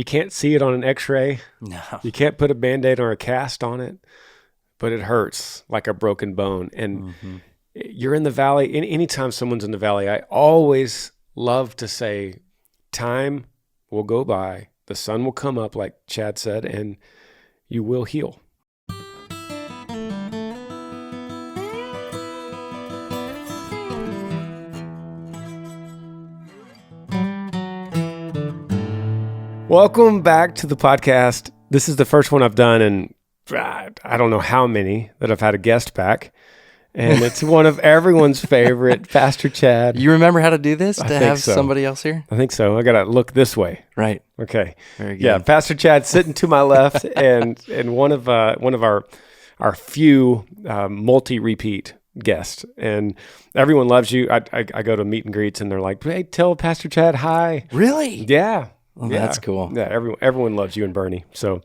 can't see it on an X-ray. No. You can't put a Band-Aid or a cast on it, but it hurts like a broken bone. And you're in the valley. Anytime someone's in the valley, I always love to say, time will go by, the sun will come up, like Chad said, and you will heal. Welcome back to the podcast. This is the first one I've done, and I don't know how many that I've had a guest back. And it's one of everyone's favorite, Pastor Chad. You remember how to do this? I To think have so. Somebody else here? I think so. I got to look this way. Right. Okay. Very good. Yeah, Pastor Chad sitting to my left, and one of our few multi-repeat guests. And everyone loves you. I go to meet and greets, and they're like, "Hey, tell Pastor Chad hi." Really? Yeah. Well, Yeah. that's cool. Yeah, everyone loves you and Bernie. So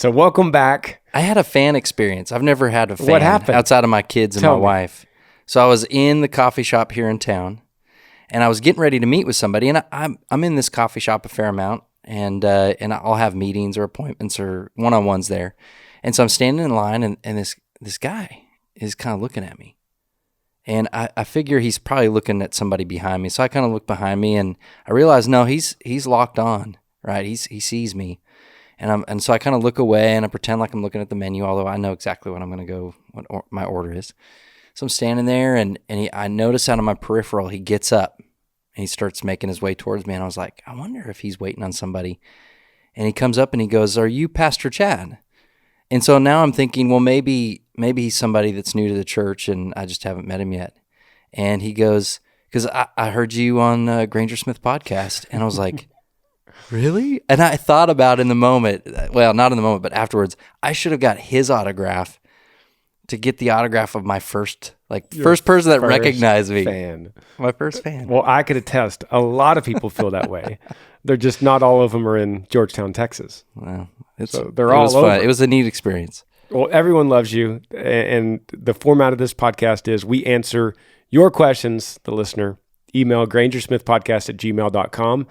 welcome back. I had a fan experience. I've never had a fan What happened? outside of my kids and Tell my me. wife. So I was in the coffee shop here in town, and I was getting ready to meet with somebody. And I'm in this coffee shop a fair amount, and I'll have meetings or appointments or one-on-ones there. And so I'm standing in line, and this guy is kind of looking at me. And I figure he's probably looking at somebody behind me. So I kind of look behind me, and I realize, no, he's locked on, right? He sees me. And so I kind of look away, and I pretend like I'm looking at the menu, although I know exactly what I'm going to go, what my order is. So I'm standing there, and I notice out of my peripheral, he gets up, and he starts making his way towards me. And I was like, I wonder if he's waiting on somebody. And he comes up, and he goes, "Are you Pastor Chad?" And so now I'm thinking, well, maybe he's somebody that's new to the church, and I just haven't met him yet. And he goes, because I heard you on Granger Smith Podcast. And I was like, really? And I thought about in the moment, well, not in the moment, but afterwards, I should have got his autograph to get the autograph of my first person that recognized me. Fan. My first fan. Well, I could attest. A lot of people feel that way. They're just not all of them are in Georgetown, Texas. Well, they're all over. Fun. It was a neat experience. Well, everyone loves you. And the format of this podcast is we answer your questions, the listener. Email grangersmithpodcast@gmail.com.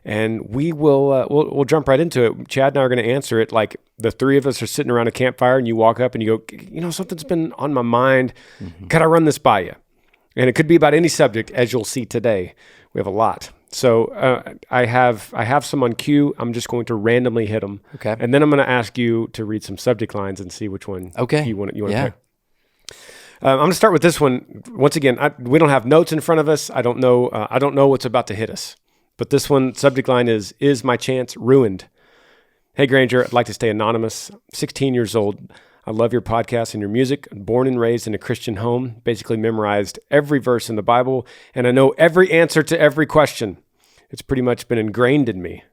And we will we'll jump right into it. Chad and I are going to answer it like the three of us are sitting around a campfire, and you walk up and you go, something's been on my mind. Could I run this by you? And it could be about any subject, as you'll see today. We have a lot. So I have some on cue. I'm just going to randomly hit them. Okay. And then I'm going to ask you to read some subject lines and see which one you want to pick. I'm going to start with this one. Once again, we don't have notes in front of us. I don't know what's about to hit us. But this one, subject line is my chance ruined? Hey, Granger, I'd like to stay anonymous. 16 years old. I love your podcast and your music. Born and raised in a Christian home, basically memorized every verse in the Bible, and I know every answer to every question. It's pretty much been ingrained in me.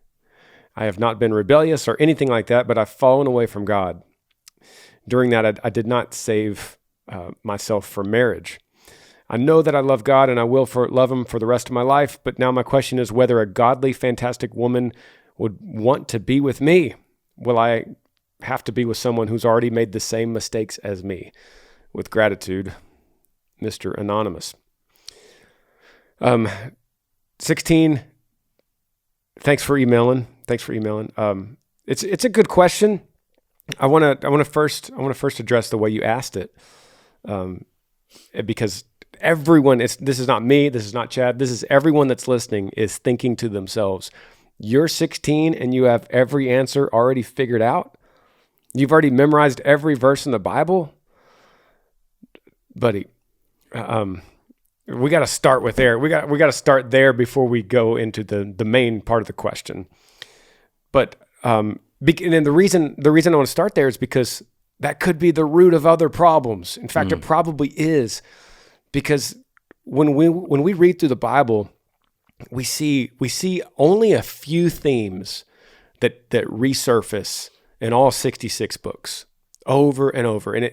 I have not been rebellious or anything like that, but I've fallen away from God. During that, I did not save myself for marriage. I know that I love God and I will love him for the rest of my life, but now my question is whether a godly, fantastic woman would want to be with me. Will I have to be with someone who's already made the same mistakes as me? With gratitude, Mr. Anonymous. 16. Thanks for emailing. It's a good question. I want to first address the way you asked it, because everyone, this is not me, this is not Chad, this is everyone that's listening is thinking to themselves, you're 16 and you have every answer already figured out? You've already memorized every verse in the Bible? Buddy, we got to start with there. We got to start there before we go into the main part of the question. But and then the reason I want to start there is because that could be the root of other problems. In fact, it probably is, because when we read through the Bible, we see only a few themes that resurface in all 66 books over and over, and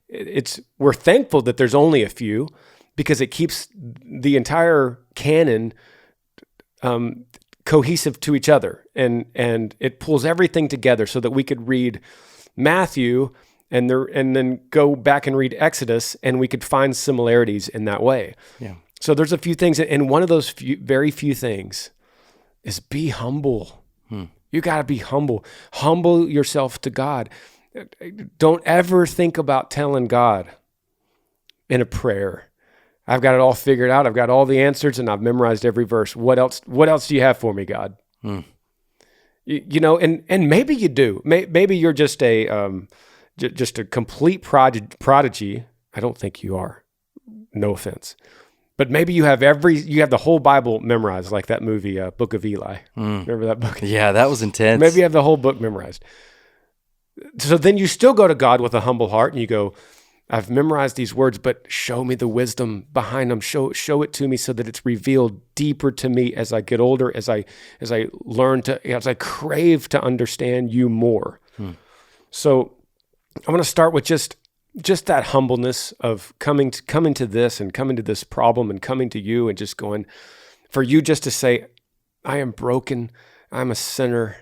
it's we're thankful that there's only a few, because it keeps the entire canon cohesive to each other, and it pulls everything together so that we could read Matthew and then go back and read Exodus, and we could find similarities in that way. Yeah. So there's a few things, and one of those very few things is be humble. You got to be humble. Humble yourself to God. Don't ever think about telling God in a prayer, I've got it all figured out. I've got all the answers and I've memorized every verse. What else do you have for me, God? You know, and maybe you do. Maybe you're just a complete prodigy. I don't think you are. No offense. But maybe you have the whole Bible memorized, like that movie, Book of Eli. Remember that book? Yeah, that was intense. Maybe you have the whole book memorized. So then you still go to God with a humble heart and you go, I've memorized these words, but show me the wisdom behind them. Show it to me so that it's revealed deeper to me as I get older, as I crave to understand you more. So I want to start with just that humbleness of coming to this and coming to this problem and coming to you and just going, for you just to say, I am broken. I'm a sinner.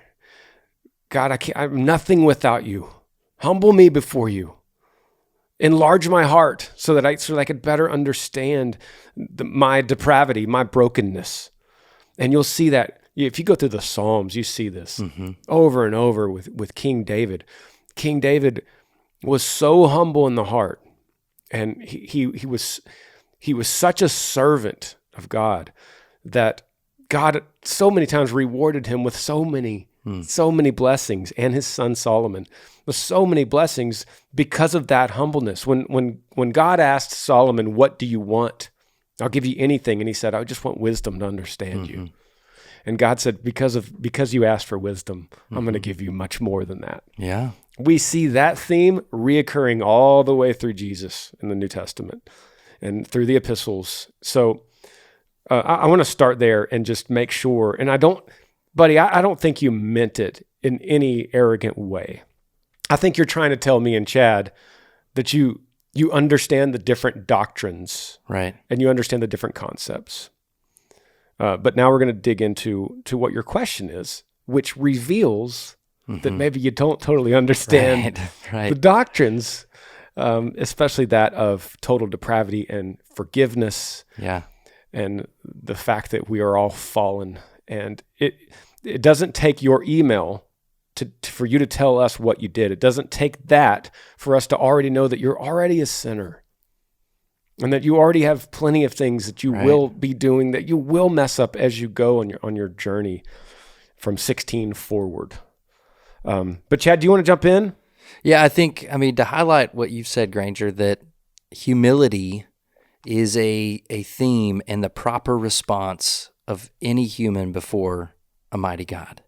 God, I'm nothing without you. Humble me before you. Enlarge my heart so that I could better understand my depravity, my brokenness. And you'll see that if you go through the Psalms, you see this over and over with King David. King David was so humble in the heart, and he was such a servant of God that God so many times rewarded him with so many blessings, and his son Solomon with so many blessings because of that humbleness. When God asked Solomon, "What do you want? I'll give you anything," and he said, "I just want wisdom to understand you." And God said, because you asked for wisdom, I'm going to give you much more than that. Yeah. We see that theme reoccurring all the way through Jesus in the New Testament and through the epistles. So I want to start there and just make sure. And I don't think you meant it in any arrogant way. I think you're trying to tell me and Chad that you understand the different doctrines, right? And you understand the different concepts. But now we're going to dig into what your question is, which reveals that maybe you don't totally understand the doctrines, especially that of total depravity and forgiveness. Yeah. And the fact that we are all fallen. And it doesn't take your email for you to tell us what you did. It doesn't take that for us to already know that you're already a sinner and that you already have plenty of things that you will be doing, that you will mess up as you go on your journey from 16 forward. But Chad, do you want to jump in? Yeah, to highlight what you've said, Granger, that humility is a theme and the proper response of any human before a mighty God.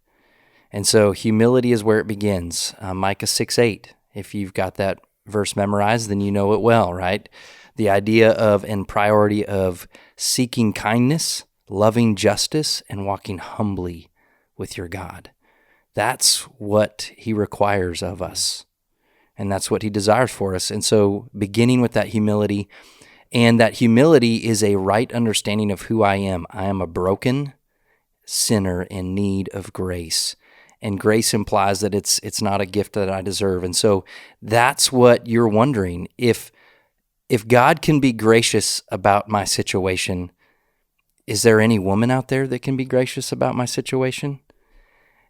And so humility is where it begins. Micah 6:8. If you've got that verse memorized, then you know it well, right? The idea of and priority of seeking kindness, loving justice, and walking humbly with your God. That's what he requires of us. And that's what he desires for us. And so beginning with that humility, and that humility is a right understanding of who I am. I am a broken sinner in need of grace. And grace implies that it's not a gift that I deserve. And so that's what you're wondering. If God can be gracious about my situation, is there any woman out there that can be gracious about my situation?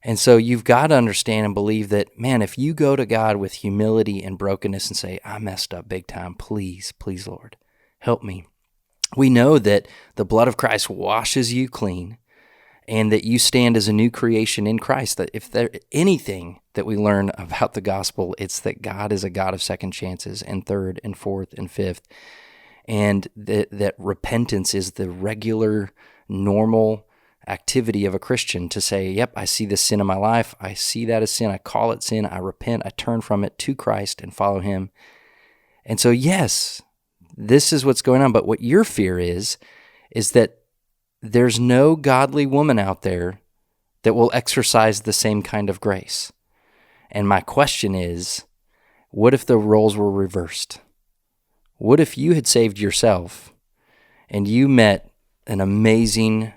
And so you've got to understand and believe that, man, if you go to God with humility and brokenness and say, I messed up big time, please, Lord, help me. We know that the blood of Christ washes you clean and that you stand as a new creation in Christ. That if there anything that we learn about the gospel, it's that God is a God of second chances and third and fourth and fifth. And that repentance is the regular, normal activity of a Christian to say, yep, I see this sin in my life. I see that as sin. I call it sin. I repent. I turn from it to Christ and follow him. And so, yes, this is what's going on. But what your fear is that there's no godly woman out there that will exercise the same kind of grace. And my question is, what if the roles were reversed? What if you had saved yourself and you met an amazing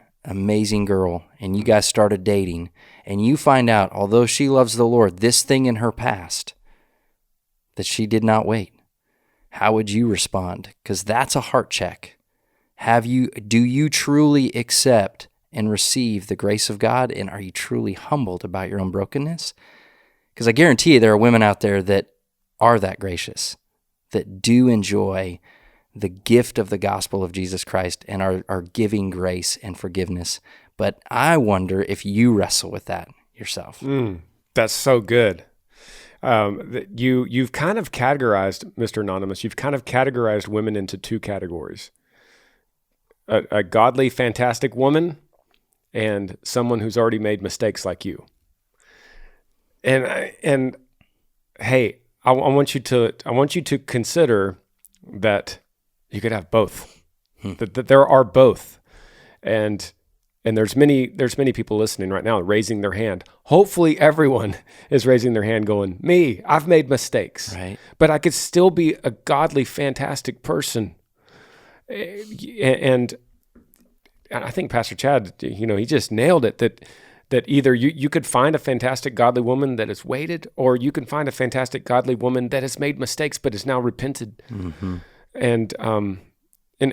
girl and you guys started dating and you find out, although she loves the Lord, this thing in her past, that she did not wait? How would you respond? Because that's a heart check. Do you truly accept and receive the grace of God? And are you truly humbled about your own brokenness? Because I guarantee you there are women out there that are that gracious, that do enjoy the gift of the gospel of Jesus Christ and are giving grace and forgiveness. But I wonder if you wrestle with that yourself. That's so good. You've kind of categorized, Mr. Anonymous, you've kind of categorized women into two categories. A godly, fantastic woman and someone who's already made mistakes like you. And hey, I want you to consider that you could have both. That there are both. And there's many people listening right now raising their hand. Hopefully everyone is raising their hand going, me, I've made mistakes. Right. But I could still be a godly, fantastic person. And I think Pastor Chad, he just nailed it, that either you could find a fantastic godly woman that is waited, or you can find a fantastic godly woman that has made mistakes but is now repented. Mm-hmm. And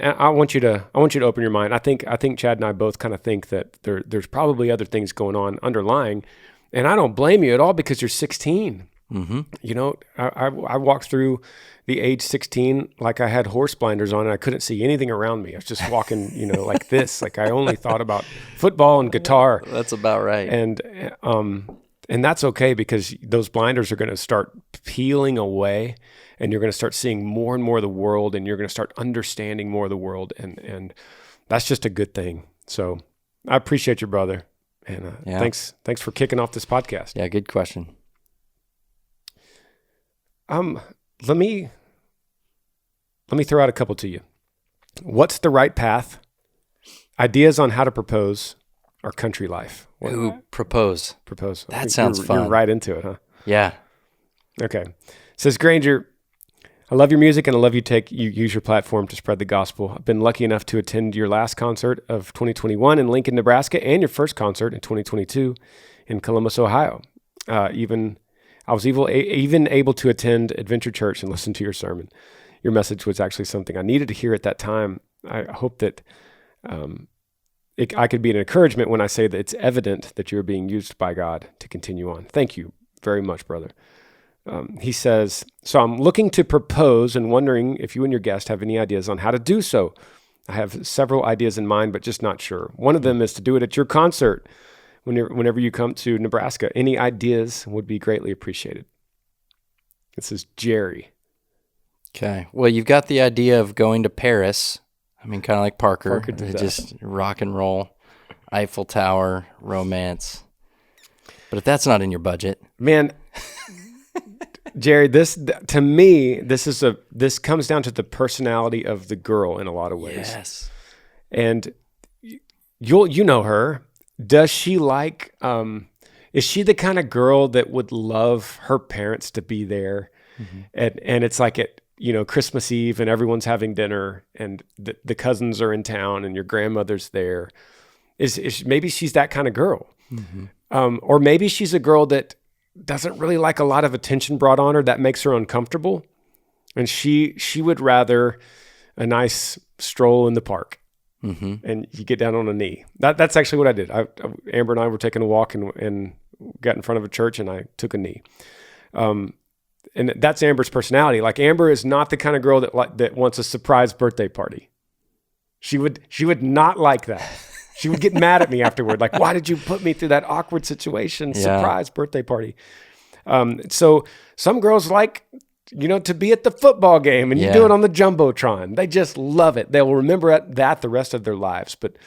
I want you to open your mind. I think Chad and I both kind of think that there's probably other things going on underlying, and I don't blame you at all because you're 16. Mm-hmm. I walked through the age 16 like I had horse blinders on and I couldn't see anything around me. I was just walking, like this. Like I only thought about football and guitar. That's about right. And that's okay because those blinders are going to start peeling away and you're going to start seeing more and more of the world and you're going to start understanding more of the world. And that's just a good thing. So I appreciate you, brother. And thanks for kicking off this podcast. Yeah, good question. Let me throw out a couple to you. What's the right path? Ideas on how to propose or country life? Ooh, propose. That sounds fun. You're right into it, huh? Yeah. Okay. It says, Granger, I love your music and I love you use your platform to spread the gospel. I've been lucky enough to attend your last concert of 2021 in Lincoln, Nebraska, and your first concert in 2022 in Columbus, Ohio. I was even able to attend Adventure Church and listen to your sermon. Your message was actually something I needed to hear at that time. I hope that I could be an encouragement when I say that it's evident that you're being used by God to continue on. Thank you very much, brother. He says, so I'm looking to propose and wondering if you and your guest have any ideas on how to do so. I have several ideas in mind, but just not sure. One of them is to do it at your concert whenever you come to Nebraska. Any ideas would be greatly appreciated. This is Jerry. Okay. Well, you've got the idea of going to Paris. I mean, kind of like Parker just rock and roll, Eiffel Tower, romance. But if that's not in your budget, man, Jerry, this comes down to the personality of the girl in a lot of ways. Yes. And you know her. Does she like? Is she the kind of girl that would love her parents to be there? Mm-hmm. And it's like at Christmas Eve and everyone's having dinner and the cousins are in town and your grandmother's there. Is maybe she's that kind of girl, mm-hmm. Or maybe she's a girl that doesn't really like a lot of attention brought on her. That makes her uncomfortable, and she would rather a nice stroll in the park. Mm-hmm. And you get down on a knee. That's actually what I did. Amber and I were taking a walk and got in front of a church and I took a knee. And that's Amber's personality. Like Amber is not the kind of girl that wants a surprise birthday party. She would not like that. She would get mad at me afterward. Like, why did you put me through that awkward situation? Surprise birthday party. So some girls like, to be at the football game and you do it on the Jumbotron. They just love it. They will remember that the rest of their lives. But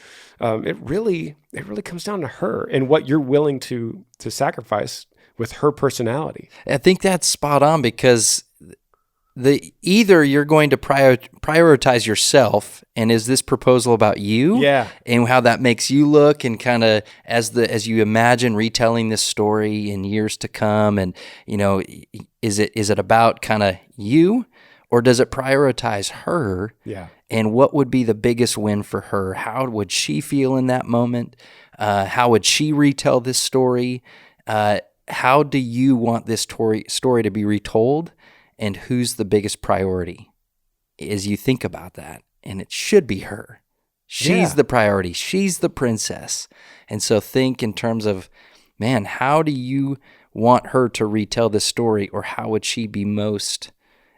it really comes down to her and what you're willing to sacrifice with her personality. I think that's spot on because either you're going to prioritize yourself and is this proposal about you and how that makes you look and kind of as you imagine retelling this story in years to come and is it about kind of you or does it prioritize her and what would be the biggest win for her? How would she feel in that moment? How would she retell this story? How do you want this story to be retold? And who's the biggest priority as you think about that? And it should be her. She's the priority. She's the princess. And so think in terms of, man, how do you want her to retell this story, or how would she be most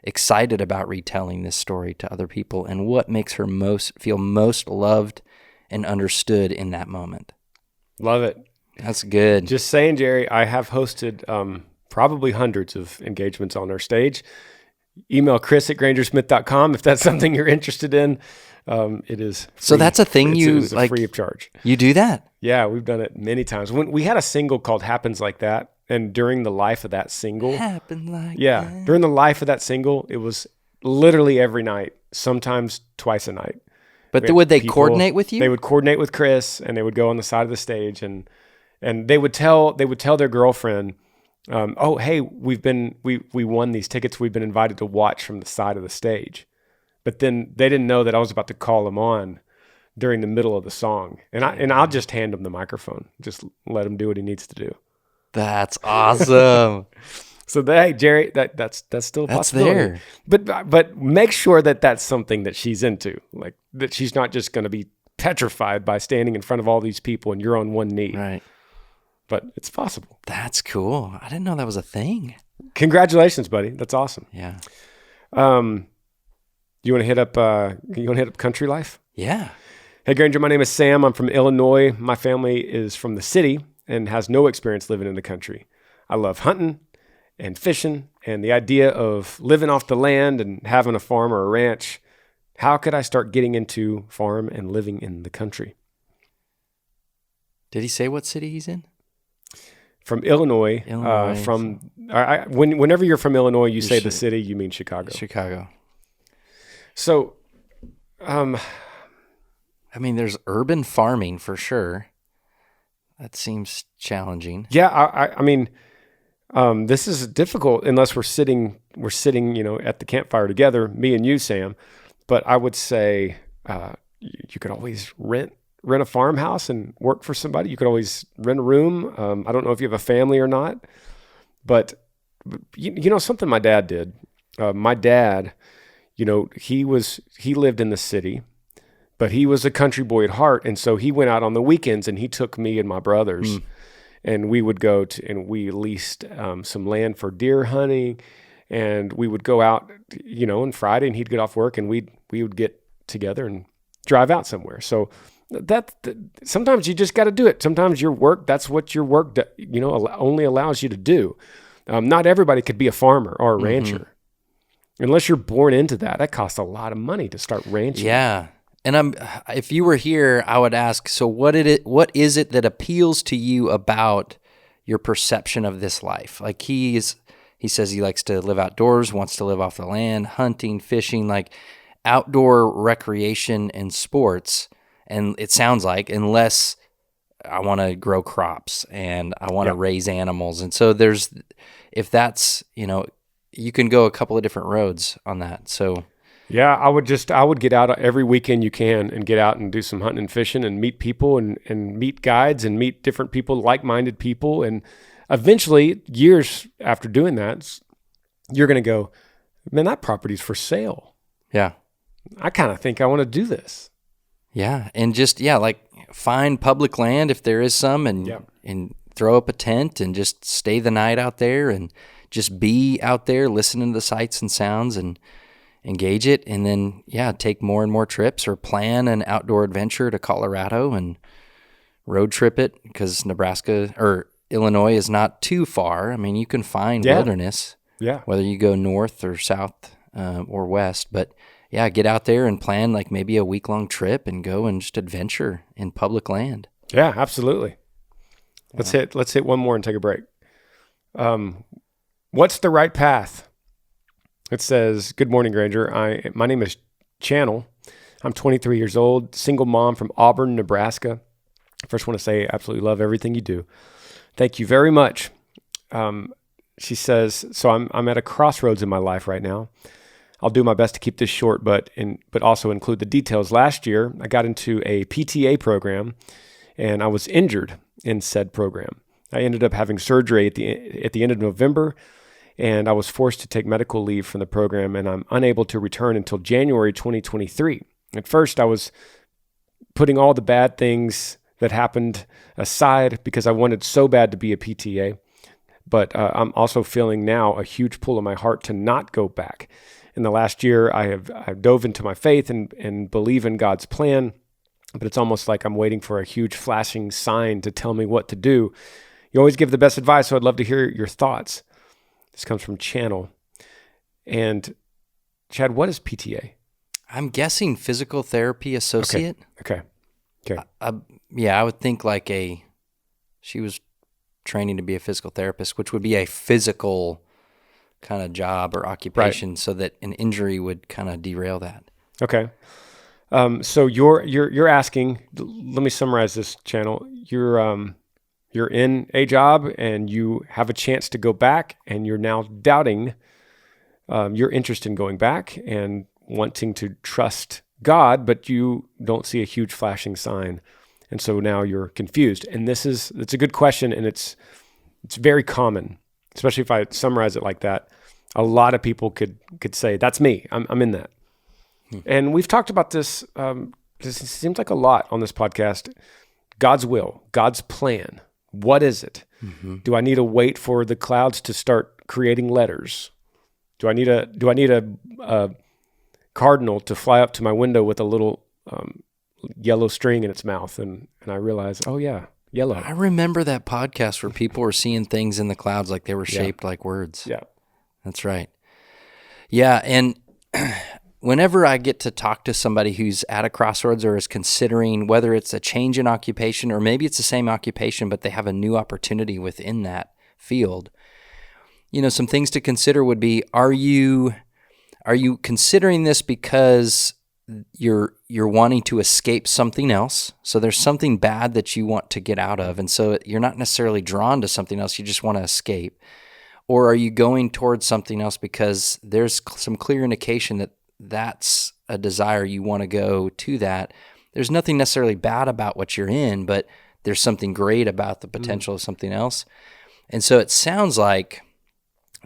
excited about retelling this story to other people, and what makes her feel most loved and understood in that moment? Love it. That's good. Just saying, Jerry, I have hosted probably hundreds of engagements on our stage. Email Chris@grangersmith.com if that's something you're interested in. It is free. So that's a thing it's like free of charge. You do that? Yeah, we've done it many times. When we had a single called Happens Like That, and during the life of that single, during the life of that single, it was literally every night, sometimes twice a night. But would they coordinate with you? They would coordinate with Chris, and they would go on the side of the stage, and they would tell their girlfriend, "Oh, hey, we won these tickets. We've been invited to watch from the side of the stage." But then they didn't know that I was about to call them on during the middle of the song, and I'll just hand him the microphone, just let him do what he needs to do. That's awesome. So hey, Jerry, that's still a possibility. There. But make sure that that's something that she's into, like that she's not just going to be petrified by standing in front of all these people and you're on one knee. Right. But it's possible. That's cool. I didn't know that was a thing. Congratulations, buddy. That's awesome. Yeah. You want to hit up country life? Yeah. Hey, Granger, my name is Sam. I'm from Illinois. My family is from the city and has no experience living in the country. I love hunting and fishing and the idea of living off the land and having a farm or a ranch. How could I start getting into farm and living in the country? Did he say what city he's in? From Illinois. Whenever you're from Illinois, you say the city, you mean Chicago. Chicago. So, there's urban farming for sure. That seems challenging. Yeah, this is difficult unless we're sitting, at the campfire together, me and you, Sam. But I would say you could always rent a farmhouse and work for somebody. You could always rent a room. I don't know if you have a family or not, but something my dad did. My dad, he lived in the city, but he was a country boy at heart. And so he went out on the weekends and he took me and my brothers and we would go and we leased some land for deer hunting, and we would go out, on Friday, and he'd get off work and we would get together and drive out somewhere. So that sometimes you just got to do it. Sometimes that's what your work, only allows you to do. Not everybody could be a farmer or a rancher. Unless you're born into that. That costs a lot of money to start ranching. Yeah. And if you were here, I would ask, so what is it that appeals to you about your perception of this life? Like he says he likes to live outdoors, wants to live off the land, hunting, fishing, like outdoor recreation and sports. And it sounds like, unless I want to grow crops and I want to raise animals. And so if that's, you can go a couple of different roads on that. So yeah, I would get out every weekend you can and get out and do some hunting and fishing and meet people and meet guides and meet different people, like-minded people. And eventually, years after doing that, you're going to go, man, that property's for sale. Yeah. I kind of think I want to do this. Yeah. And just, find public land if there is some and throw up a tent and just stay the night out there and just be out there listening to the sights and sounds and engage it. And then, take more and more trips or plan an outdoor adventure to Colorado and road trip it, because Nebraska or Illinois is not too far. You can find wilderness, whether you go north or south or west. But get out there and plan like maybe a week-long trip and go and just adventure in public land. Yeah, absolutely. Let's hit one more and take a break. What's the right path? It says, good morning, Granger. My name is Channel. I'm 23 years old, single mom from Auburn, Nebraska. First want to say, absolutely love everything you do. Thank you very much. She says, so I'm at a crossroads in my life right now. I'll do my best to keep this short, but also include the details. Last year, I got into a PTA program, and I was injured in said program. I ended up having surgery at the end of November, and I was forced to take medical leave from the program, and I'm unable to return until January 2023. At first, I was putting all the bad things that happened aside because I wanted so bad to be a PTA. But I'm also feeling now a huge pull in my heart to not go back. In the last year, I've dove into my faith and believe in God's plan, but it's almost like I'm waiting for a huge flashing sign to tell me what to do. You always give the best advice, so I'd love to hear your thoughts. This comes from Channel. And Chad, what is PTA? I'm guessing physical therapy associate. Okay. I would think she was training to be a physical therapist, which would be a physical kind of job or occupation, right, so that an injury would kind of derail that. Okay. So you're asking, let me summarize this, Channel. You're in a job and you have a chance to go back, and you're now doubting your interest in going back and wanting to trust God, but you don't see a huge flashing sign. And so now you're confused. And it's a good question, and it's very common, especially if I summarize it like that. A lot of people could say, that's me. I'm in that. And we've talked about this, it seems like a lot on this podcast. God's will, God's plan. What is it? Mm-hmm. Do I need to wait for the clouds to start creating letters? Do I need a cardinal to fly up to my window with a little yellow string in its mouth? And I realize, oh yeah, yellow. I remember that podcast where people were seeing things in the clouds like they were shaped like words. Yeah. That's right. Yeah, and whenever I get to talk to somebody who's at a crossroads or is considering whether it's a change in occupation or maybe it's the same occupation, but they have a new opportunity within that field, some things to consider would be, are you considering this because you're wanting to escape something else? So there's something bad that you want to get out of, and so you're not necessarily drawn to something else, you just want to escape. Or are you going towards something else because there's some clear indication that that's a desire, you want to go to that? There's nothing necessarily bad about what you're in, but there's something great about the potential of something else. And so it sounds like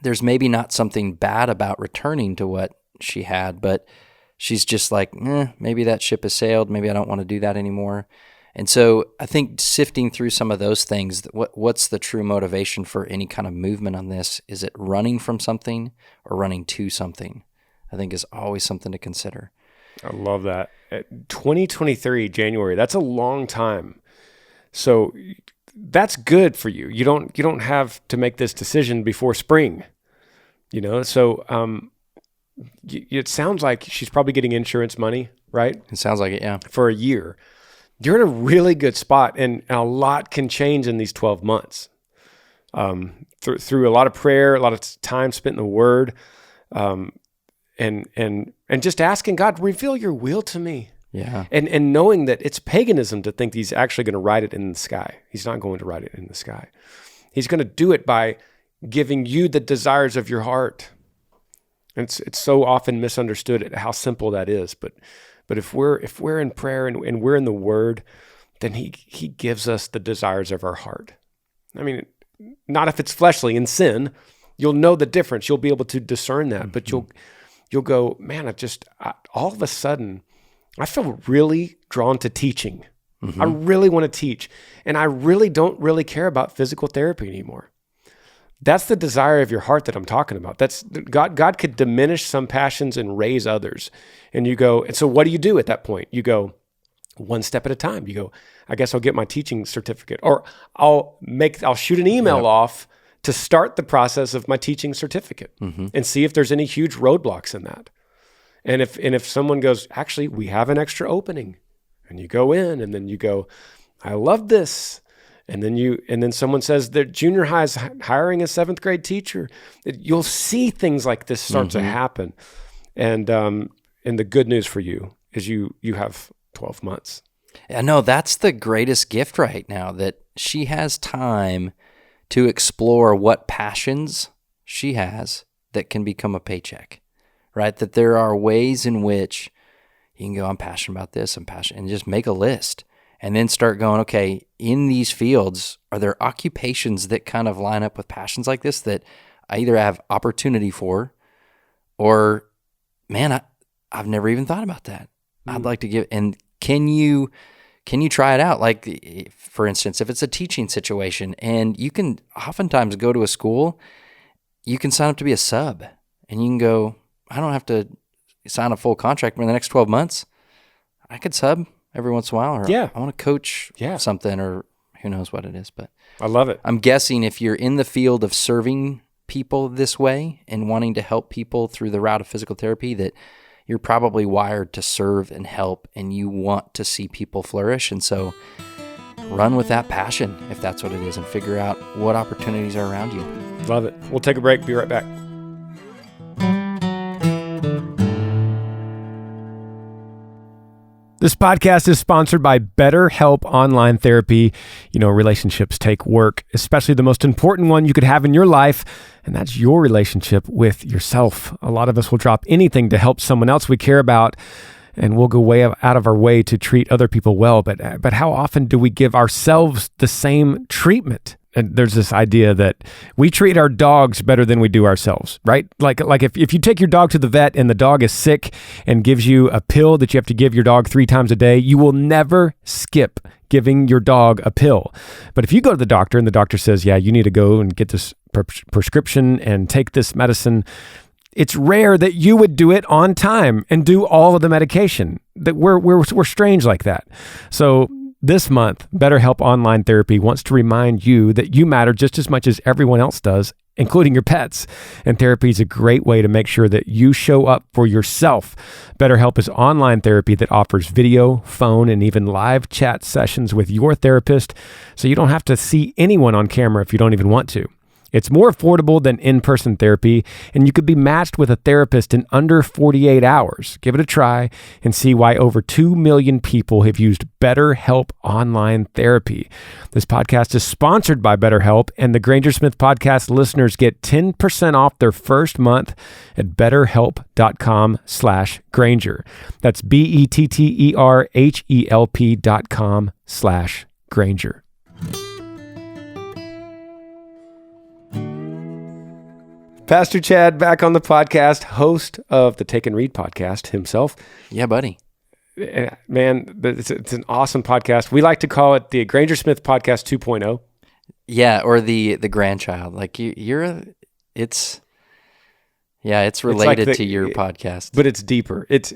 there's maybe not something bad about returning to what she had, but she's just like, maybe that ship has sailed. Maybe I don't want to do that anymore. And so I think sifting through some of those things, what's the true motivation for any kind of movement on this? Is it running from something or running to something? I think is always something to consider. I love that. 2023, January, that's a long time. So that's good for you. You don't have to make this decision before spring, so it sounds like she's probably getting insurance money, right? It sounds like it, yeah. For a year. You're in a really good spot, and a lot can change in these 12 months. Through a lot of prayer, a lot of time spent in the Word, and just asking God, reveal your will to me. Yeah. And knowing that it's paganism to think he's actually going to write it in the sky. He's not going to write it in the sky. He's going to do it by giving you the desires of your heart. And it's so often misunderstood at how simple that is, but if we're in prayer and we're in the Word, then he gives us the desires of our heart. I mean, not if it's fleshly in sin, you'll know the difference. You'll be able to discern that, but you'll go, man, all of a sudden, I feel really drawn to teaching. Mm-hmm. I really want to teach, and I really don't really care about physical therapy anymore. That's the desire of your heart that I'm talking about. That's God could diminish some passions and raise others. And you go, and so what do you do at that point? You go one step at a time. You go, I guess I'll get my teaching certificate, or I'll shoot an email off to start the process of my teaching certificate, and see if there's any huge roadblocks in that. And if someone goes, actually, we have an extra opening, and you go in, and then you go, I love this. And then someone says that junior high is hiring a 7th grade teacher. You'll see things like this start to happen. And the good news for you is you have 12 months. I know that's the greatest gift right now, that she has time to explore what passions she has that can become a paycheck, right? That there are ways in which you can go, I'm passionate about this, I'm passionate, and just make a list. And then start going, okay, in these fields, are there occupations that kind of line up with passions like this that I either have opportunity for, or, man, I've never even thought about that. I'd like to give, and can you can you try it out? Like, for instance, if it's a teaching situation, and you can oftentimes go to a school, you can sign up to be a sub, and you can go, I don't have to sign a full contract for the next 12 months. I could sub every once in a while, or I want to coach something, or who knows what it is. But I love it. I'm guessing if you're in the field of serving people this way and wanting to help people through the route of physical therapy, that you're probably wired to serve and help, and you want to see people flourish. And so run with that passion, if that's what it is, and figure out what opportunities are around you. Love it. We'll take a break. Be right back. This podcast is sponsored by BetterHelp Online Therapy. You know, relationships take work, especially the most important one you could have in your life, and that's your relationship with yourself. A lot of us will drop anything to help someone else we care about, and we'll go way out of our way to treat other people well. But how often do we give ourselves the same treatment? And there's this idea that we treat our dogs better than we do ourselves, right? Like if you take your dog to the vet and the dog is sick and gives you a pill that you have to give your dog 3 times a day, you will never skip giving your dog a pill. But if you go to the doctor and the doctor says, yeah, you need to go and get this prescription and take this medicine, it's rare that you would do it on time and do all of the medication. That we're strange like that. So this month, BetterHelp Online Therapy wants to remind you that you matter just as much as everyone else does, including your pets. And therapy is a great way to make sure that you show up for yourself. BetterHelp is online therapy that offers video, phone, and even live chat sessions with your therapist, so you don't have to see anyone on camera if you don't even want to. It's more affordable than in-person therapy, and you could be matched with a therapist in under 48 hours. Give it a try and see why over 2 million people have used BetterHelp Online Therapy. This podcast is sponsored by BetterHelp, and the Granger Smith Podcast listeners get 10% off their first month at betterhelp.com/Granger. That's BetterHelp.com/Granger. Pastor Chad back on the podcast, host of the Take and Read podcast himself. Yeah, buddy. Man, it's an awesome podcast. We like to call it the Granger Smith Podcast 2.0. Yeah, or the grandchild. Like it's related to your podcast. But it's deeper. It's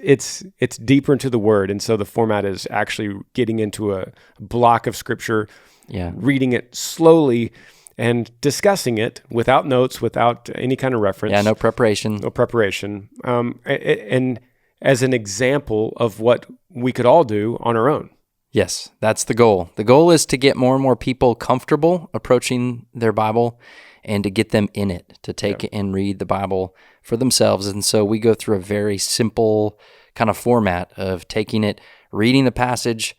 deeper into the word. And so the format is actually getting into a block of scripture, reading it slowly, and discussing it without notes, without any kind of reference. Yeah, no preparation. No preparation. And as an example of what we could all do on our own. Yes, that's the goal. The goal is to get more and more people comfortable approaching their Bible and to get them in it, to take and read the Bible for themselves. And so we go through a very simple kind of format of taking it, reading the passage,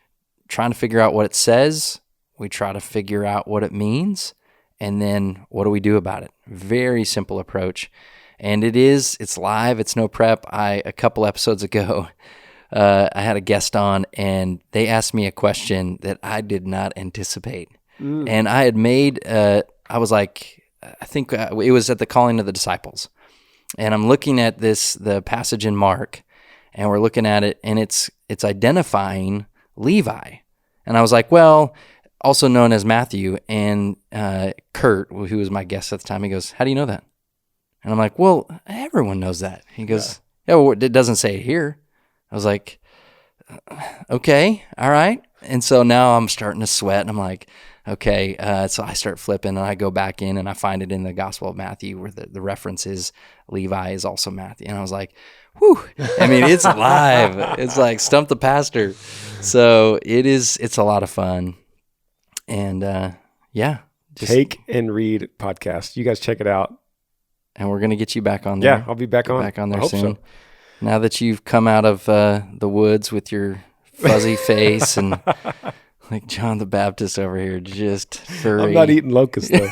trying to figure out what it says. We try to figure out what it means. And then what do we do about it? Very simple approach. And it's live, it's no prep. A couple episodes ago, I had a guest on and they asked me a question that I did not anticipate. And I had made, I was like, I think it was at the calling of the disciples. And I'm looking at the passage in Mark, and we're looking at it, and it's identifying Levi. And I was like, well, also known as Matthew, and Kurt, who was my guest at the time, he goes, how do you know that? And I'm like, well, everyone knows that. He goes, yeah, well, it doesn't say it here. I was like, okay, all right. And so now I'm starting to sweat, and I'm like, okay. So I start flipping, and I go back in, and I find it in the Gospel of Matthew where the reference is Levi is also Matthew. And I was like, whew. I mean, it's live. It's like Stump the Pastor. So it's a lot of fun. And Take and Read podcast. You guys check it out. And we're gonna get you back on there. Yeah, I'll be back on there I hope soon. So. Now that you've come out of the woods with your fuzzy face and like John the Baptist over here, just furry. I'm not eating locusts though.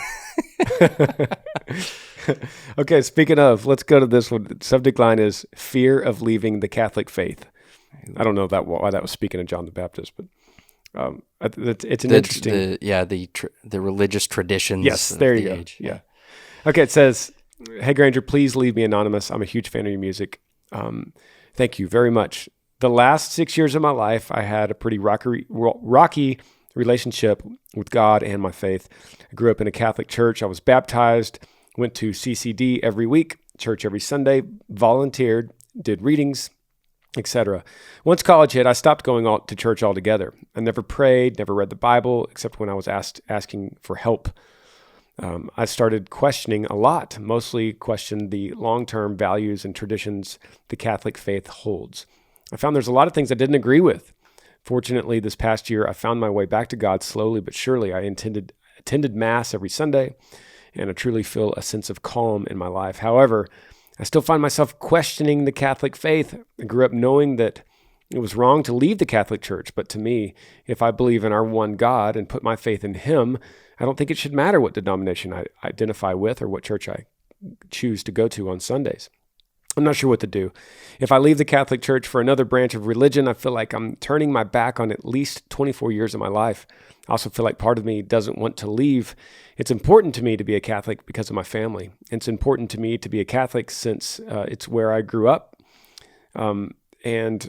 Okay, speaking of, let's go to this one. The subject line is fear of leaving the Catholic faith. I don't know why that was speaking of John the Baptist, but it's an interesting. The religious traditions. Yes, there you go. Age. Yeah. Okay, it says, "Hey Granger, please leave me anonymous. I'm a huge fan of your music. Thank you very much. the last 6 years of my life, I had a pretty rocky relationship with God and my faith. I grew up in a Catholic church. I was baptized, went to CCD every week, church every Sunday, volunteered, did readings, etc. Once college hit, I stopped going to church altogether. I never prayed, never read the Bible, except when I was asking for help. I started questioning a lot, mostly questioned the long-term values and traditions the Catholic faith holds. I found there's a lot of things I didn't agree with. Fortunately, this past year, I found my way back to God slowly but surely. I attended Mass every Sunday, and I truly feel a sense of calm in my life. However, I still find myself questioning the Catholic faith. I grew up knowing that it was wrong to leave the Catholic Church, but to me, if I believe in our one God and put my faith in Him, I don't think it should matter what denomination I identify with or what church I choose to go to on Sundays. I'm not sure what to do. If I leave the Catholic Church for another branch of religion, I feel like I'm turning my back on at least 24 years of my life. I also feel like part of me doesn't want to leave. It's important to me to be a Catholic because of my family. It's important to me to be a Catholic since it's where I grew up. And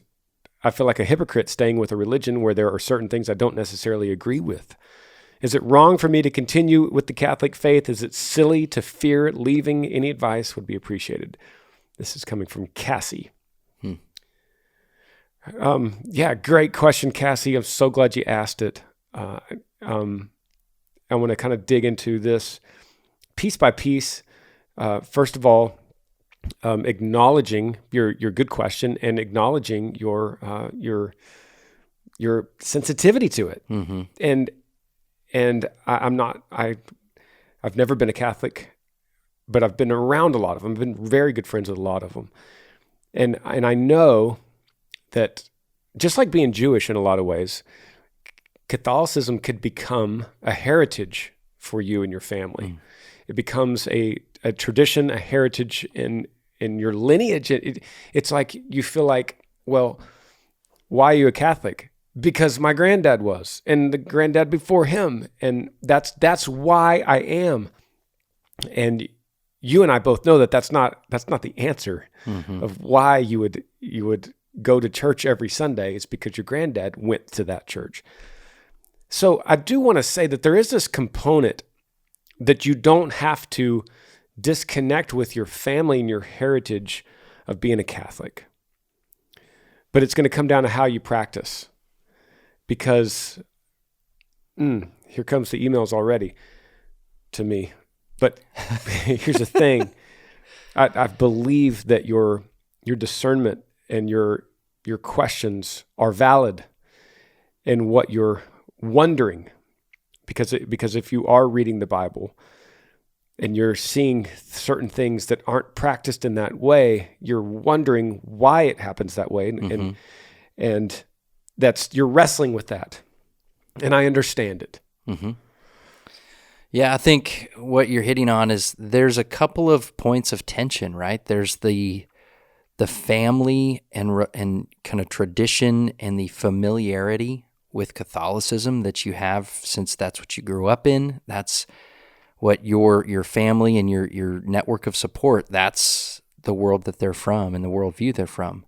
I feel like a hypocrite staying with a religion where there are certain things I don't necessarily agree with. Is it wrong for me to continue with the Catholic faith? Is it silly to fear leaving? Any advice would be appreciated. This is coming from Cassie. Yeah, great question, Cassie. I'm so glad you asked it. I want to kind of dig into this piece by piece. First of all, acknowledging your good question and acknowledging your sensitivity to it. Mm-hmm. And I've never been a Catholic, but I've been around a lot of them. I've been very good friends with a lot of them. And I know that just like being Jewish in a lot of ways, Catholicism could become a heritage for you and your family. Mm. It becomes a tradition, a heritage in your lineage. It's like you feel like, well, why are you a Catholic? Because my granddad was, and the granddad before him, and that's why I am. And you and I both know that that's not the answer of why you would go to church every Sunday. It's because your granddad went to that church. So I do want to say that there is this component that you don't have to disconnect with your family and your heritage of being a Catholic. But it's going to come down to how you practice. Because here comes the emails already to me. But here's the thing. I believe that your discernment and your questions are valid in what you're wondering. Because if you are reading the Bible and you're seeing certain things that aren't practiced in that way, you're wondering why it happens that way. And you're wrestling with that. And I understand it. Mm-hmm. Yeah, I think what you're hitting on is there's a couple of points of tension, right? There's the family and kind of tradition and the familiarity with Catholicism that you have since that's what you grew up in. That's what your family and your network of support, that's the world that they're from and the worldview they're from.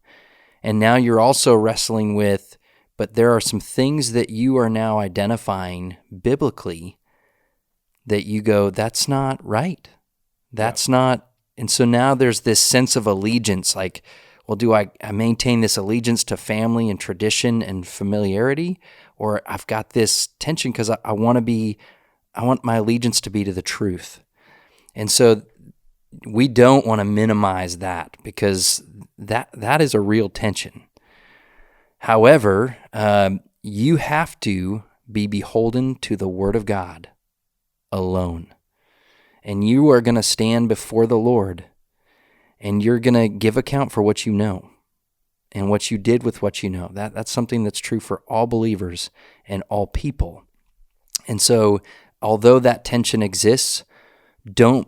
And now you're also wrestling with, but there are some things that you are now identifying biblically that you go, that's not right. That's not. And so now there's this sense of allegiance, like, well, do I maintain this allegiance to family and tradition and familiarity? Or I've got this tension because I want my allegiance to be to the truth. And so we don't want to minimize that because that is a real tension. However, you have to be beholden to the Word of God alone. And you are going to stand before the Lord, and you're going to give account for what you know and what you did with what you know. That's something that's true for all believers and all people. And so, although that tension exists, don't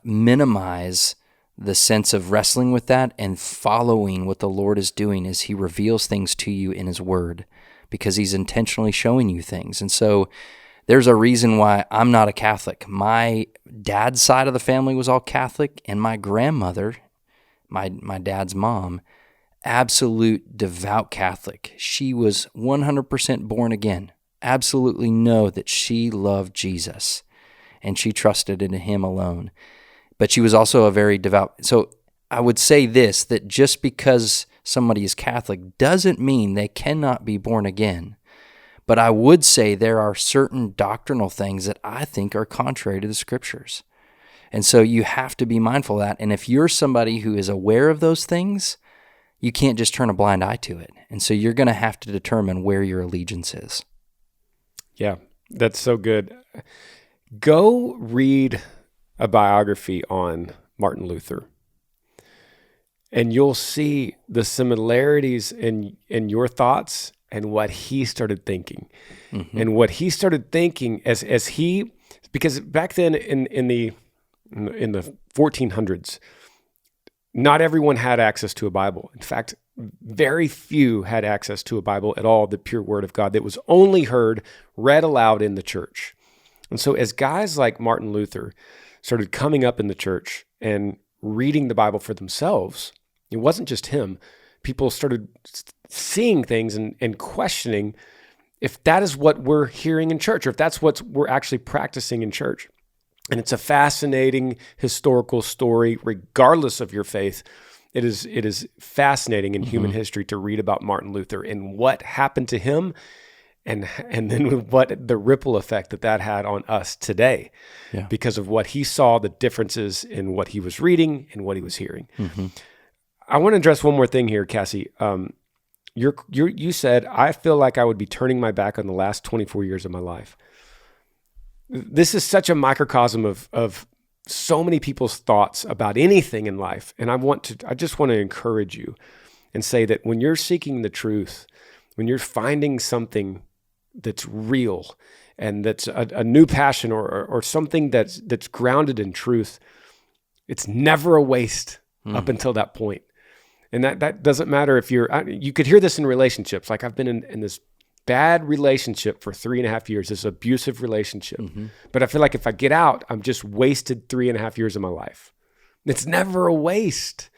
minimize the sense of wrestling with that and following what the Lord is doing as He reveals things to you in His Word, because He's intentionally showing you things. And so there's a reason why I'm not a Catholic. My dad's side of the family was all Catholic, and my grandmother, my dad's mom, absolute devout Catholic. She was 100% born again. Absolutely know that she loved Jesus and she trusted in him alone. But she was also a very devout. So I would say this, that just because somebody is Catholic doesn't mean they cannot be born again. But I would say there are certain doctrinal things that I think are contrary to the Scriptures. And so you have to be mindful of that. And if you're somebody who is aware of those things, you can't just turn a blind eye to it. And so you're going to have to determine where your allegiance is. Yeah, that's so good. Go read a biography on Martin Luther, and you'll see the similarities in your thoughts and what he started thinking. Mm-hmm. And what he started thinking as he, because back then in the 1400s, not everyone had access to a Bible. In fact, very few had access to a Bible at all, the pure Word of God that was only heard, read aloud in the church. And so as guys like Martin Luther started coming up in the church and reading the Bible for themselves, it wasn't just him. People started seeing things and questioning if that is what we're hearing in church, or if that's what we're actually practicing in church. And it's a fascinating historical story, regardless of your faith. It is fascinating in human history to read about Martin Luther and what happened to him, and then what the ripple effect that had on us today, because of what he saw, the differences in what he was reading and what he was hearing. Mm-hmm. I want to address one more thing here, Cassie. You said, I feel like I would be turning my back on the last 24 years of my life. This is such a microcosm of so many people's thoughts about anything in life. And I just want to encourage you and say that when you're seeking the truth, when you're finding something that's real and that's a new passion or something that's grounded in truth, it's never a waste up until that point. And that doesn't matter if you could hear this in relationships. Like I've been in this bad relationship for 3.5 years, this abusive relationship. Mm-hmm. But I feel like if I get out, I'm just wasted 3.5 years of my life. It's never a waste.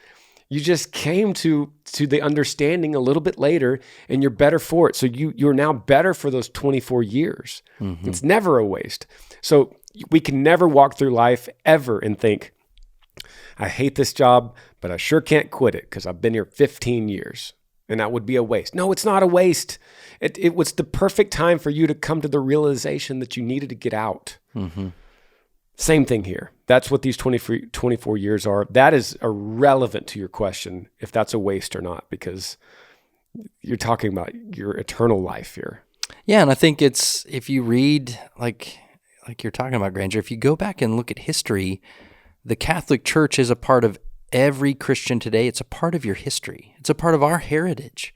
You just came to the understanding a little bit later and you're better for it. So you're now better for those 24 years. Mm-hmm. It's never a waste. So we can never walk through life ever and think, I hate this job, but I sure can't quit it because I've been here 15 years. And that would be a waste. No, it's not a waste. It was the perfect time for you to come to the realization that you needed to get out. Mm-hmm. Same thing here. That's what these 24 years are. That is irrelevant to your question if that's a waste or not, because you're talking about your eternal life here. Yeah, and I think if you read, like you're talking about, Granger, if you go back and look at history, the Catholic Church is a part of every Christian today. It's a part of your history. It's a part of our heritage,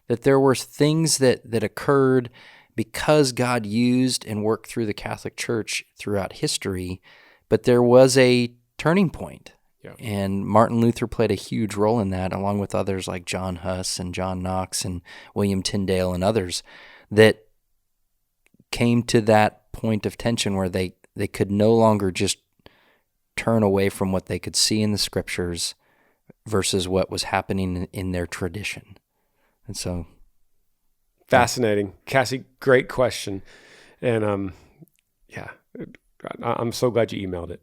that there were things that occurred because God used and worked through the Catholic Church throughout history, but there was a turning point. Yeah. And Martin Luther played a huge role in that, along with others like John Huss and John Knox and William Tyndale and others that came to that point of tension where they could no longer just turn away from what they could see in the Scriptures versus what was happening in their tradition. And so, fascinating. Cassie, great question. And I'm so glad you emailed it.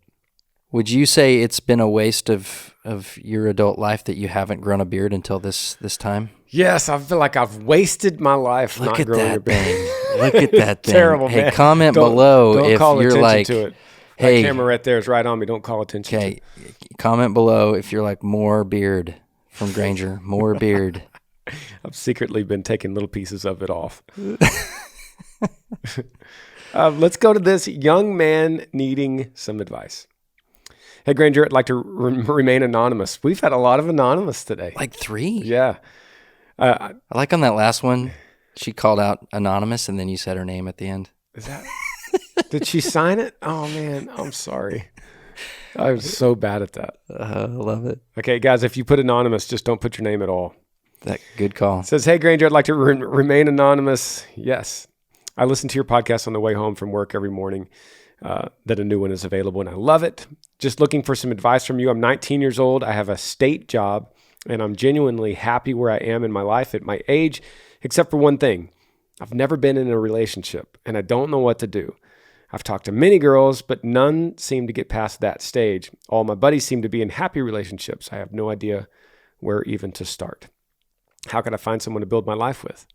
Would you say it's been a waste of your adult life that you haven't grown a beard until this time? Yes, I feel like I've wasted my life not growing a beard. Look at that thing. Terrible, hey, man. Comment below if you're like, to it. Hey, that camera right there is right on me. Don't call attention to it. Comment below if you're like, more beard from Granger, more beard. I've secretly been taking little pieces of it off. Let's go to this young man needing some advice. Hey, Granger, I'd like to remain anonymous. We've had a lot of anonymous today. Like 3? Yeah. I like on that last one, she called out anonymous and then you said her name at the end. Is that... Did she sign it? Oh, man, I'm sorry. I was so bad at that. I love it. Okay, guys, if you put anonymous, just don't put your name at all. That good call. It says, hey, Granger, I'd like to remain anonymous. Yes. I listen to your podcast on the way home from work every morning, that a new one is available, and I love it. Just looking for some advice from you. I'm 19 years old. I have a state job and I'm genuinely happy where I am in my life at my age, except for one thing. I've never been in a relationship, and I don't know what to do. I've talked to many girls, but none seem to get past that stage. All my buddies seem to be in happy relationships. I have no idea where even to start. How can I find someone to build my life with?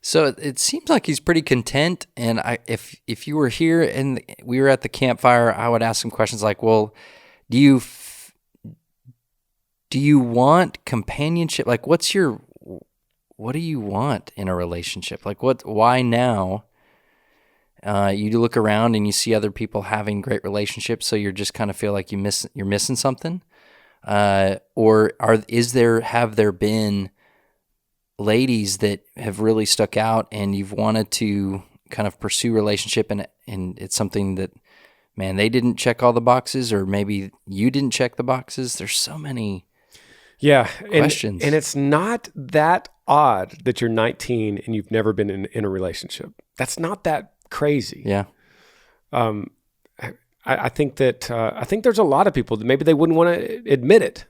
So it seems like he's pretty content. And if you were here and we were at the campfire, I would ask some questions like, well, do you want companionship? Like, what do you want in a relationship? Like, why now? You look around and you see other people having great relationships, so you just kind of feel like you're missing something. Or have there been ladies that have really stuck out and you've wanted to kind of pursue relationship and it's something that, man, they didn't check all the boxes, or maybe you didn't check the boxes? There's so many questions. And it's not that odd that you're 19 and you've never been in a relationship. That's not that crazy. Yeah. I think there's a lot of people that maybe they wouldn't want to admit it.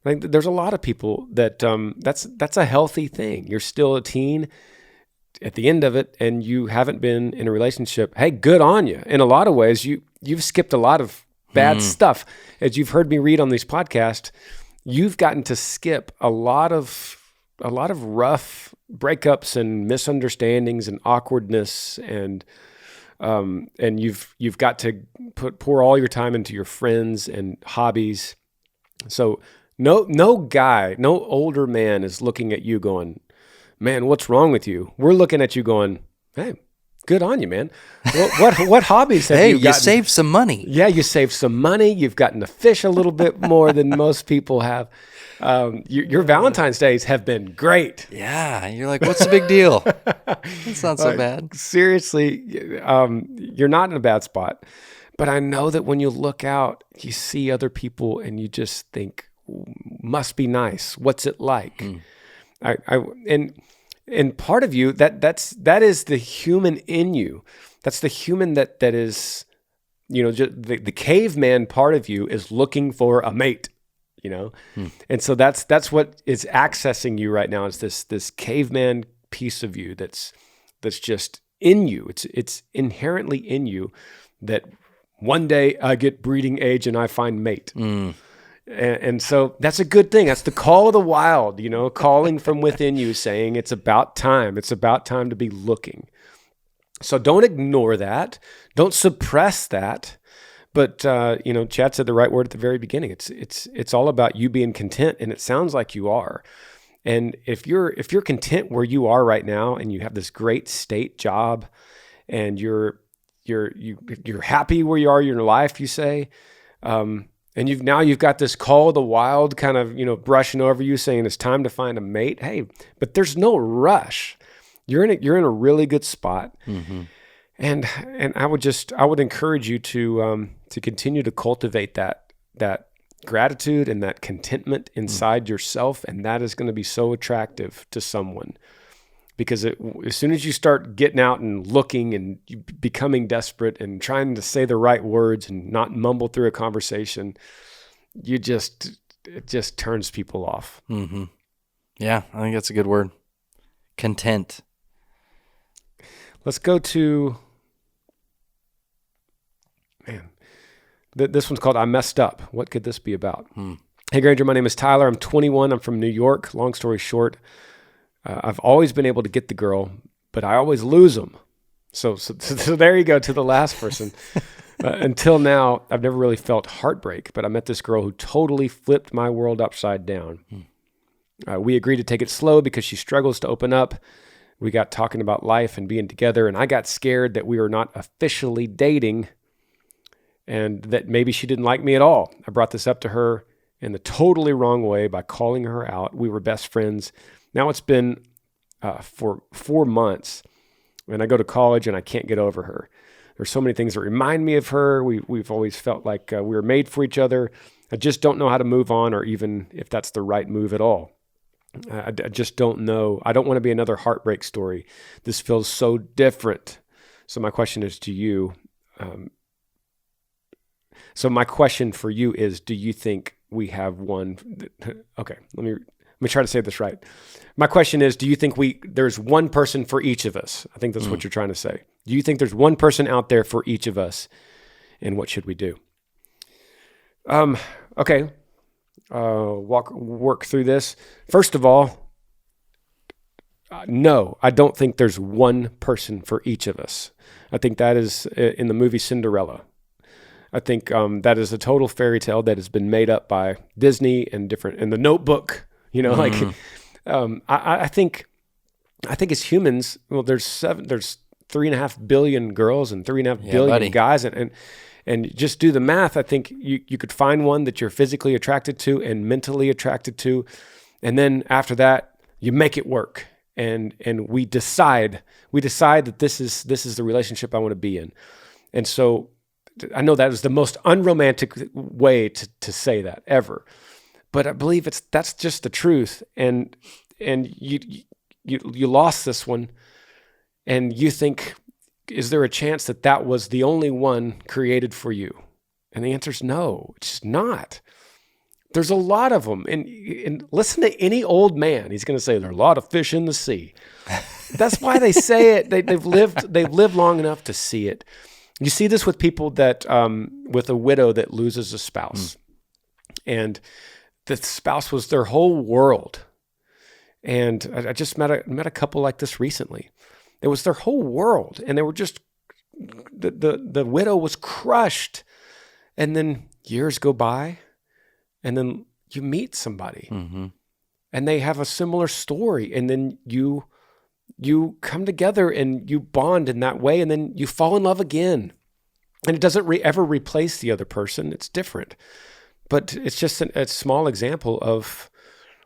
I think there's a lot of people that that's a healthy thing. You're still a teen at the end of it, and you haven't been in a relationship. Hey, good on you. In a lot of ways, you've skipped a lot of bad stuff. As you've heard me read on these podcasts, you've gotten to skip a lot of rough breakups and misunderstandings and awkwardness, and you've got to pour all your time into your friends and hobbies. So no older man is looking at you going, man, what's wrong with you? We're looking at you going, hey, good on you, man. What hobbies have you gotten? You saved some money. Yeah, you saved some money. You've gotten to fish a little bit more than most people have. Your Valentine's days have been great. Yeah, you're like, what's the big deal? It's not so bad. Seriously, you're not in a bad spot. But I know that when you look out, you see other people and you just think, must be nice. What's it like? And part of you, that is the human in you. That's the human that is, just the caveman part of you is looking for a mate. And so that's what is accessing you right now, is this caveman piece of you that's just in you. It's inherently in you that one day I get breeding age and I find mate. And so that's a good thing. That's the call of the wild, calling from within you, saying it's about time. It's about time to be looking. So don't ignore that. Don't suppress that. But Chad said the right word at the very beginning. It's all about you being content, and it sounds like you are. And if you're content where you are right now, and you have this great state job, and you're happy where you are in your life, you say, and you've got this call of the wild kind of brushing over you, saying it's time to find a mate. Hey, but there's no rush. You're in a really good spot. Mm-hmm. And I would encourage you to continue to cultivate that gratitude and that contentment inside yourself, and that is going to be so attractive to someone, because as soon as you start getting out and looking and becoming desperate and trying to say the right words and not mumble through a conversation, it just turns people off. Mm-hmm. Yeah, I think that's a good word. Content. Let's go to. Man, this one's called I Messed Up. What could this be about? Hey, Granger, my name is Tyler. I'm 21. I'm from New York. Long story short, I've always been able to get the girl, but I always lose them. So there you go, to the last person. Until now, I've never really felt heartbreak, but I met this girl who totally flipped my world upside down. We agreed to take it slow because she struggles to open up. We got talking about life and being together, and I got scared that we were not officially dating, and that maybe she didn't like me at all. I brought this up to her in the totally wrong way by calling her out. We were best friends. Now it's been for 4 months, and I go to college and I can't get over her. There's so many things that remind me of her. We've always felt like we were made for each other. I just don't know how to move on, or even if that's the right move at all. I just don't know. I don't want to be another heartbreak story. This feels so different. So my question is to you. So my question for you is, do you think we have one? Okay, let me try to say this right. My question is, do you think there's one person for each of us? I think that's what you're trying to say. Do you think there's one person out there for each of us, and what should we do? Okay, work through this. First of all, no, I don't think there's one person for each of us. I think that is in the movie Cinderella. I think that is a total fairy tale that has been made up by Disney and The Notebook. I think as humans, well, there's 3.5 billion girls and 3.5 billion guys, and just do the math. I think you could find one that you're physically attracted to and mentally attracted to, and then after that, you make it work. And we decide that this is the relationship I want to be in. And so I know that is the most unromantic way to say that ever, but I believe that's just the truth. And you lost this one, and you think, is there a chance that was the only one created for you? And the answer is no, it's not. There's a lot of them. And listen to any old man. He's going to say, there are a lot of fish in the sea. That's why they say it. They've lived long enough to see it. You see this with people that, with a widow that loses a spouse. And the spouse was their whole world. And I just met a couple like this recently. It was their whole world. And they were just, the widow was crushed. And then years go by. And then you meet somebody, and they have a similar story, and then you come together and you bond in that way, and then you fall in love again. And it doesn't ever replace the other person; it's different. But it's just a small example of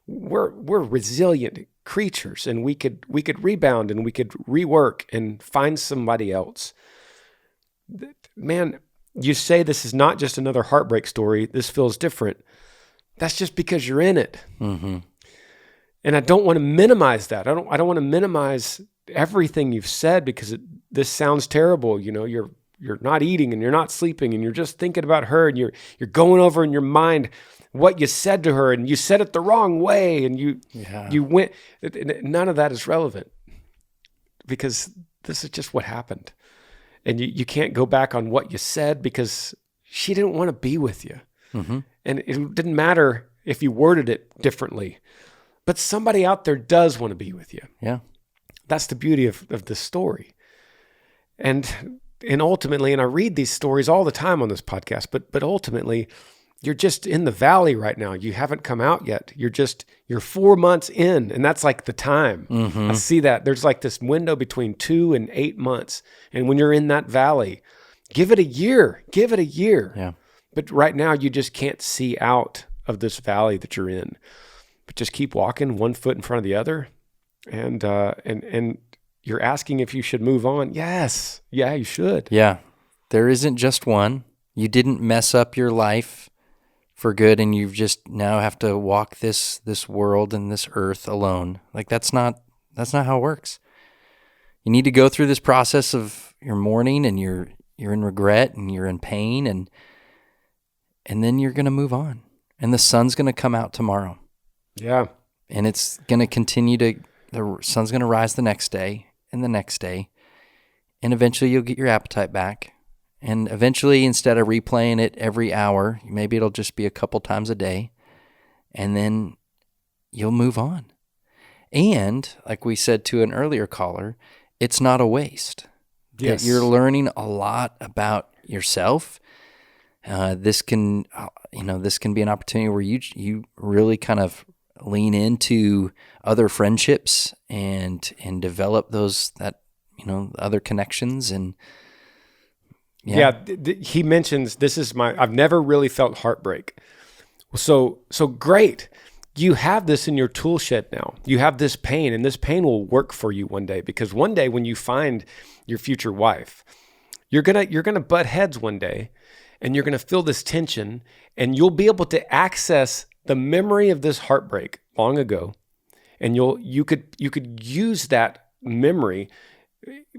we're resilient creatures, and we could rebound and we could rework and find somebody else. Man, you say this is not just another heartbreak story. This feels different. That's just because you're in it. And I don't want to minimize that. I don't want to minimize everything you've said, because this sounds terrible. You're not eating and you're not sleeping and you're just thinking about her, and you're going over in your mind what you said to her, and you said it the wrong way, and you went. None of that is relevant, because this is just what happened. And you can't go back on what you said, because she didn't want to be with you. And it didn't matter if you worded it differently, but somebody out there does want to be with you. Yeah. That's the beauty of this story. And ultimately, and I read these stories all the time on this podcast, but ultimately, you're just in the valley right now. You haven't come out yet. You're 4 months in, and that's like the time. I see that. There's like this window between 2 and 8 months. And when you're in that valley, give it a year. Yeah. But right now, you just can't see out of this valley that you're in. But just keep walking, one foot in front of the other, and you're asking if you should move on. Yes, yeah, you should. Yeah, there isn't just one. You didn't mess up your life for good, and you just now have to walk this world and this earth alone. Like that's not how it works. You need to go through this process of your mourning, and you're in regret, and you're in pain, and then you're going to move on, and the sun's going to come out tomorrow. Yeah. And it's going to continue the sun's going to rise the next day and the next day. And eventually you'll get your appetite back. And eventually, instead of replaying it every hour, maybe it'll just be a couple times a day. And then you'll move on. And like we said to an earlier caller, it's not a waste. Yes. That you're learning a lot about yourself. This can be an opportunity where you really kind of lean into other friendships and develop those other connections. And he mentions I've never really felt heartbreak. So great. You have this in your tool shed now. You have this pain, and this pain will work for you one day, because one day when you find your future wife, you're gonna butt heads one day. And you're going to feel this tension, and you'll be able to access the memory of this heartbreak long ago, and you could use that memory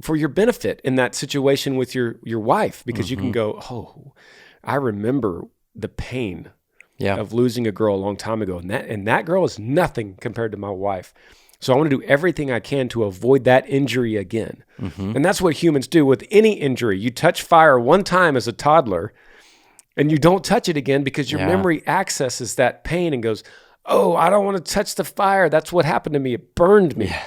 for your benefit in that situation with your wife, because you can go, oh, I remember the pain of losing a girl a long time ago. And that girl is nothing compared to my wife. So I want to do everything I can to avoid that injury again. Mm-hmm. And that's what humans do with any injury. You touch fire one time as a toddler and you don't touch it again because your memory accesses that pain and goes, oh, I don't want to touch the fire. That's what happened to me. It burned me. Yeah.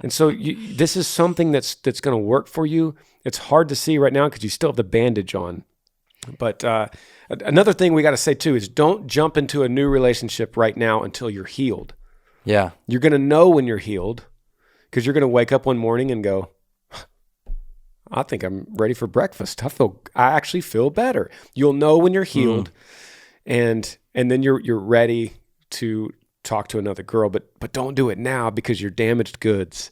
And so this is something that's going to work for you. It's hard to see right now because you still have the bandage on. But another thing we got to say too is don't jump into a new relationship right now until you're healed. Yeah. You're going to know when you're healed because you're going to wake up one morning and go, I think I'm ready for breakfast. I actually feel better. You'll know when you're healed and then you're ready to talk to another girl, but don't do it now because you're damaged goods.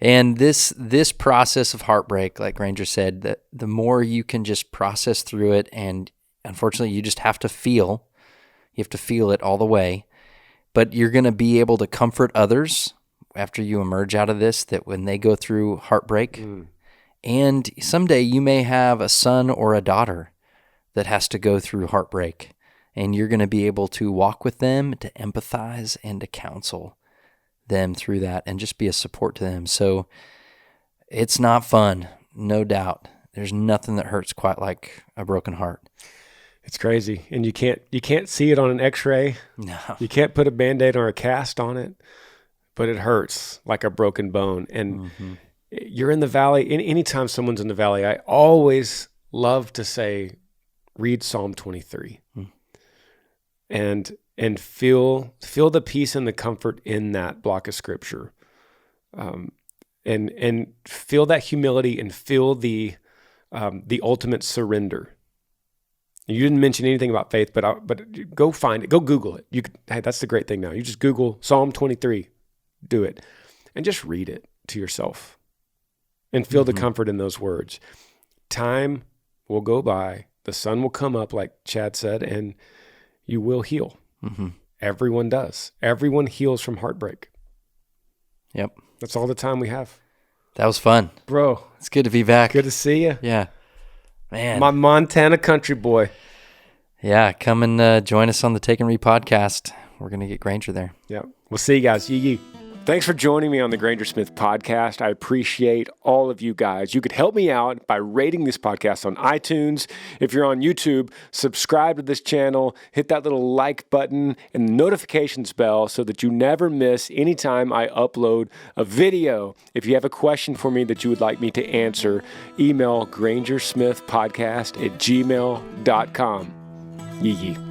And this process of heartbreak, like Granger said, that the more you can just process through it, and unfortunately you just have to feel it all the way. But you're going to be able to comfort others after you emerge out of this, that when they go through heartbreak, and someday you may have a son or a daughter that has to go through heartbreak, and you're going to be able to walk with them, to empathize, and to counsel them through that, and just be a support to them. So it's not fun, no doubt. There's nothing that hurts quite like a broken heart. It's crazy. And you can't see it on an x-ray. No. You can't put a Band-Aid or a cast on it, but it hurts like a broken bone. And you're in the valley. Anytime someone's in the valley, I always love to say, read Psalm 23 and feel the peace and the comfort in that block of scripture. And feel that humility and feel the ultimate surrender. You didn't mention anything about faith, but go find it. Go Google it. Hey, that's the great thing now. You just Google Psalm 23, do it, and just read it to yourself and feel the comfort in those words. Time will go by. The sun will come up, like Chad said, and you will heal. Mm-hmm. Everyone does. Everyone heals from heartbreak. Yep. That's all the time we have. That was fun. Bro. It's good to be back. Good to see you. Yeah. Man. My Montana country boy. Yeah, come and join us on the Take and Read podcast. We're going to get Granger there. Yeah. We'll see you guys. Yee. Thanks for joining me on the Granger Smith Podcast. I appreciate all of you guys. You could help me out by rating this podcast on iTunes. If you're on YouTube, subscribe to this channel, hit that little like button and the notifications bell so that you never miss any time I upload a video. If you have a question for me that you would like me to answer, email grangersmithpodcast@gmail.com. Yee.